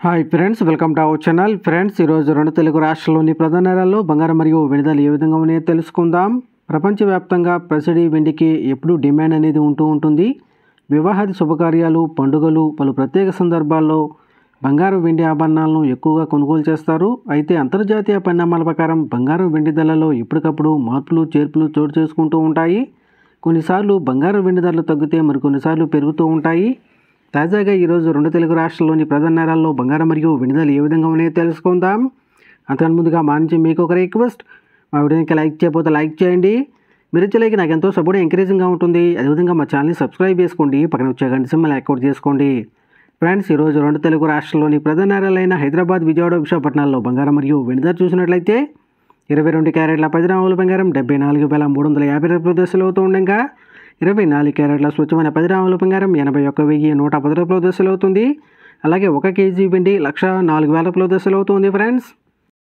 Hi friends, welcome to our channel. Friends, ఈరోజు రెండు తెలుగు రాష్ట్రాల్లోని ప్రధాన నగరాల్లో బంగారం మరియు వెండి ధరలు ఏ విధంగా ఉన్నాయో తెలుసుకుందాం. ప్రపంచవ్యాప్తంగా ప్రసిడి వెండికి ఎప్పుడూ డిమాండ్ అనేది ఉంటుంది. వివాహాది శుభకార్యాలు, పండుగలు, పలు ప్రత్యేక సందర్భాల్లో బంగారం వెండి ఆభరణాలను ఎక్కువగా కొనుగోలు చేస్తారు. అయితే అంతర్జాతీయ పరిణామాల ప్రకారం బంగారం వెండి ధరలలో ఎప్పటికప్పుడు మార్పులు చేర్పులు చోటు చేసుకుంటూ ఉంటాయి. కొన్నిసార్లు బంగారం వెండి ధరలు తగ్గితే మరికొన్నిసార్లు పెరుగుతూ ఉంటాయి. తాజాగా ఈరోజు రెండు తెలుగు రాష్ట్రాల్లోని ప్రధాన నగరాల్లో బంగారం మరియు వెండి ధరలు ఏ విధంగా ఉన్నాయో తెలుసుకుందాం. అంతకన్నా ముందుగా మా నుంచి మీకు ఒక రిక్వెస్ట్, మా వీడియోకి లైక్ చేయకపోతే లైక్ చేయండి. మీరు ఇచ్చే లైక్ నాకు ఎంతో సపోర్ట్ ఎంకరేజింగ్గా ఉంటుంది. అదేవిధంగా మా ఛానల్ని సబ్స్క్రైబ్ చేసుకోండి, పక్కన వచ్చే గంట సింబల్ యాక్టివేట్ చేసుకోండి. ఫ్రెండ్స్, ఈరోజు రెండు తెలుగు రాష్ట్రాల్లోని ప్రధాన నగరాలైన హైదరాబాద్, విజయవాడ, విశాఖపట్నాల్లో బంగారం మరియు వెండి ధర చూసినట్లయితే 22 క్యారెట్ల 10 గ్రాముల బంగారం 74,350 రూపాయల దశలు అవుతూ ఉండగా 24 క్యారెట్ల స్వచ్ఛమైన 10 గ్రాముల బంగారం 81,110 రూపాయల దశలు అవుతుంది. అలాగే 1 కేజీ వెండి 1,04,000 రూపాయల దశలు అవుతుంది. ఫ్రెండ్స్,